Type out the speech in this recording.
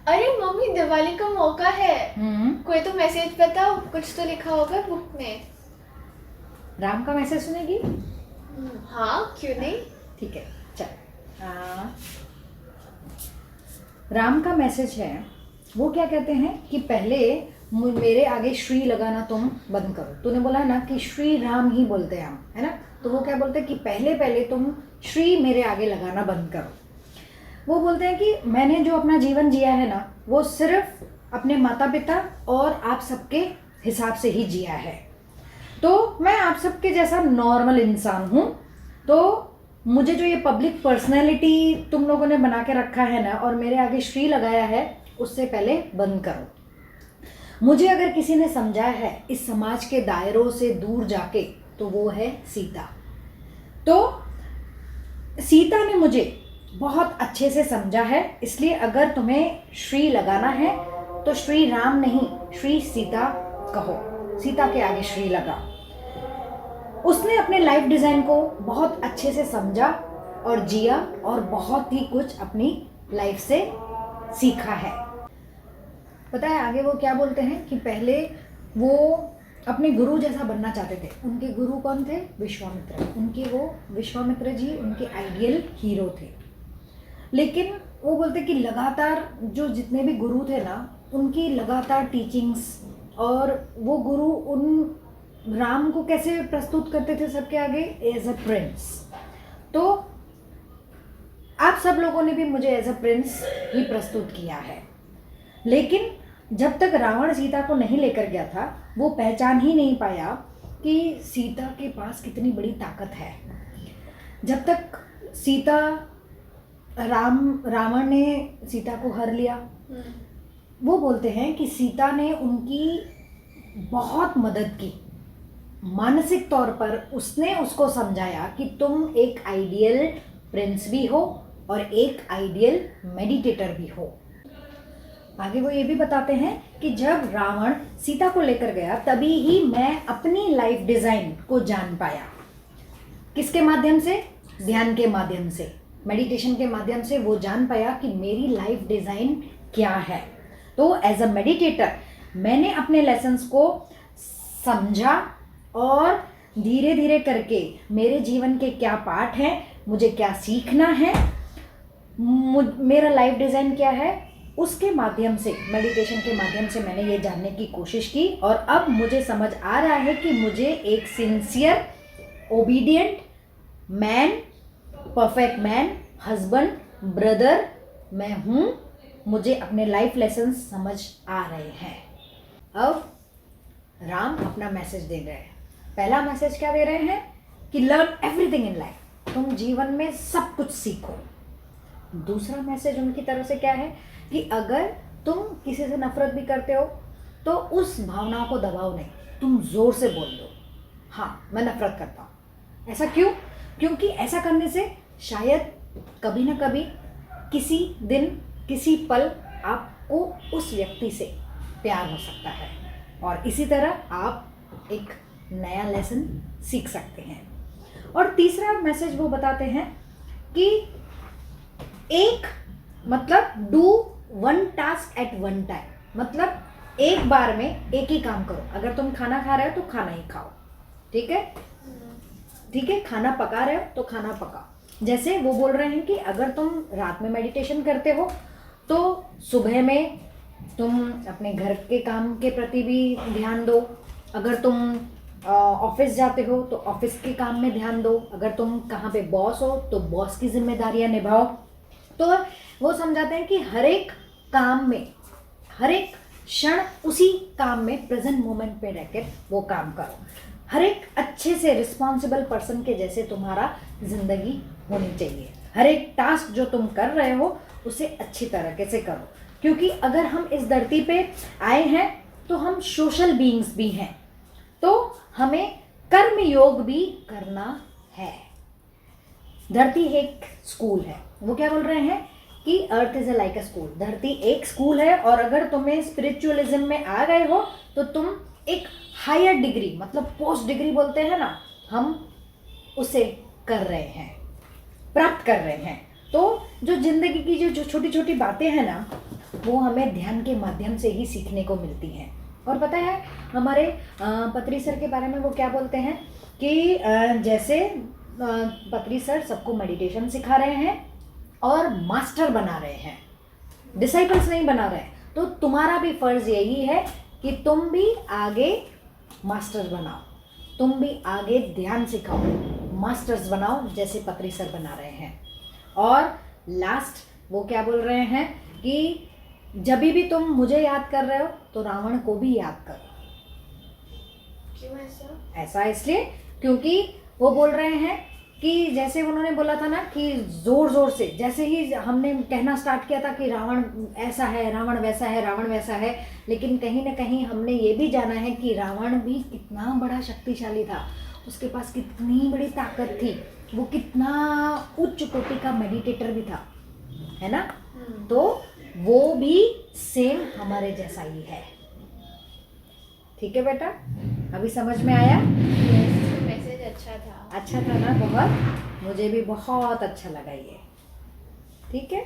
अरे मम्मी, दिवाली का मौका है। कोई तो मैसेज बताओ, कुछ तो लिखा होगा बुक में। राम का मैसेज सुनेगी? हाँ, क्यों नहीं। ठीक है, चल। राम का मैसेज है, वो क्या कहते हैं कि पहले मेरे आगे श्री लगाना तुम बंद करो। तूने बोला ना कि श्री राम ही बोलते हैं हम, है ना? तो वो क्या बोलते हैं कि पहले पहले तुम श्री मेरे आगे लगाना बंद करो। वो बोलते हैं कि मैंने जो अपना जीवन जिया है ना, वो सिर्फ अपने माता पिता और आप सबके हिसाब से ही जिया है। तो मैं आप सबके जैसा नॉर्मल इंसान हूँ। तो मुझे जो ये पब्लिक पर्सनैलिटी तुम लोगों ने बना के रखा है ना, और मेरे आगे श्री लगाया है, उससे पहले बंद करो। मुझे अगर किसी ने समझाया है इस समाज के दायरों से दूर जाके, तो वो है सीता। तो सीता ने मुझे बहुत अच्छे से समझा है, इसलिए अगर तुम्हें श्री लगाना है तो श्री राम नहीं, श्री सीता कहो। सीता के आगे श्री लगा। उसने अपने लाइफ डिज़ाइन को बहुत अच्छे से समझा और जिया, और बहुत ही कुछ अपनी लाइफ से सीखा है। पता है आगे वो क्या बोलते हैं कि पहले वो अपने गुरु जैसा बनना चाहते थे। उनके गुरु कौन थे? विश्वामित्र। उनके वो विश्वामित्र जी उनके आइडियल हीरो थे। लेकिन वो बोलते कि लगातार जो जितने भी गुरु थे ना, उनकी लगातार टीचिंग्स, और वो गुरु उन राम को कैसे प्रस्तुत करते थे सबके आगे? As a prince. तो आप सब लोगों ने भी मुझे एज अ प्रिंस ही प्रस्तुत किया है। लेकिन जब तक रावण सीता को नहीं लेकर गया था, वो पहचान ही नहीं पाया कि सीता के पास कितनी बड़ी ताकत है। जब तक सीता रावण ने सीता को हर लिया, वो बोलते हैं कि सीता ने उनकी बहुत मदद की। मानसिक तौर पर उसने उसको समझाया कि तुम एक आइडियल प्रिंस भी हो और एक आइडियल मेडिटेटर भी हो। आगे वो ये भी बताते हैं कि जब रावण सीता को लेकर गया, तभी ही मैं अपनी लाइफ डिज़ाइन को जान पाया। किसके माध्यम से? ध्यान के माध्यम से, मेडिटेशन के माध्यम से वो जान पाया कि मेरी लाइफ डिज़ाइन क्या है। तो एज अ मेडिटेटर मैंने अपने लेसन्स को समझा, और धीरे धीरे करके मेरे जीवन के क्या पार्ट हैं, मुझे क्या सीखना है, मेरा लाइफ डिज़ाइन क्या है, उसके माध्यम से, मेडिटेशन के माध्यम से मैंने ये जानने की कोशिश की। और अब मुझे समझ आ रहा है कि मुझे एक sincere, obedient man, perfect man, husband, brother मैं हूँ। मुझे अपने लाइफ लेसन्स समझ आ रहे हैं। अब राम अपना मैसेज दे रहे हैं। पहला मैसेज क्या दे रहे हैं कि लर्न एवरीथिंग इन लाइफ, तुम जीवन में सब कुछ सीखो। दूसरा मैसेज उनकी तरफ से क्या है कि अगर तुम किसी से नफरत भी करते हो तो उस भावनाओं को दबाओ नहीं, तुम जोर से बोल दो, हाँ मैं नफरत करता हूँ। ऐसा क्यों? क्योंकि ऐसा करने से शायद कभी ना कभी, किसी दिन, किसी पल आपको उस व्यक्ति से प्यार हो सकता है, और इसी तरह आप एक नया लेसन सीख सकते हैं। और तीसरा मैसेज वो बताते हैं कि एक मतलब do one task at one time, मतलब एक बार में एक ही काम करो। अगर तुम खाना खा रहे हो तो खाना ही खाओ, ठीक है? ठीक है, खाना पका रहे हो तो खाना पकाओ। जैसे वो बोल रहे हैं कि अगर तुम रात में मेडिटेशन करते हो तो सुबह में तुम अपने घर के काम के प्रति भी ध्यान दो। अगर तुम ऑफिस जाते हो तो ऑफिस के काम में ध्यान दो। अगर तुम कहाँ पे बॉस हो तो बॉस की जिम्मेदारियां निभाओ। तो वो समझाते हैं कि हर एक काम में, हर एक क्षण उसी काम में प्रेजेंट मोमेंट पे रहकर वो काम करो। हर एक अच्छे से रिस्पॉन्सिबल पर्सन के जैसे तुम्हारा जिंदगी होनी चाहिए। हर एक टास्क जो तुम कर रहे हो उसे अच्छी तरीके से करो, क्योंकि अगर हम इस धरती पे आए हैं तो हम सोशल बीइंग्स भी हैं, तो हमें कर्म योग भी करना है। धरती एक स्कूल है। वो क्या बोल रहे हैं कि earth is like a school. धरती एक स्कूल है, और अगर तुम्हें स्पिरिचुअलिज्म में आ गए हो तो तुम एक हायर डिग्री, मतलब पोस्ट डिग्री बोलते हैं ना, हम उसे कर रहे हैं, प्राप्त कर रहे हैं। तो जो जिंदगी की जो छोटी छोटी बातें हैं ना, वो हमें ध्यान के माध्यम से ही सीखने को मिलती हैं। और पता है हमारे पत्री सर के बारे में वो क्या बोलते हैं कि जैसे पत्री सर सबको मेडिटेशन सिखा रहे हैं और मास्टर बना रहे हैं, डिसाइपल्स नहीं बना रहे हैं, तो तुम्हारा भी फर्ज यही है कि तुम भी आगे मास्टर बनाओ, तुम भी आगे ध्यान सिखाओ, मास्टर्स बनाओ जैसे पत्री सर बना रहे हैं। और लास्ट वो क्या बोल रहे हैं कि जब भी तुम मुझे याद कर रहे हो तो रावण को भी याद करो। क्यों ऐसा? ऐसा इसलिए क्योंकि वो बोल रहे हैं कि जैसे उन्होंने बोला था ना कि ज़ोर ज़ोर से, जैसे ही हमने कहना स्टार्ट किया था कि रावण ऐसा है, रावण वैसा है, रावण वैसा है, लेकिन कहीं ना कहीं हमने ये भी जाना है कि रावण भी कितना बड़ा शक्तिशाली था, उसके पास कितनी बड़ी ताकत थी, वो कितना उच्च कोटि का मेडिटेटर भी था, है ना। तो वो भी सेम हमारे जैसा ही है। ठीक है बेटा, अभी समझ में आया? मैसेज अच्छा था। अच्छा था ना, बहुत, मुझे भी बहुत अच्छा लगा ये। ठीक है।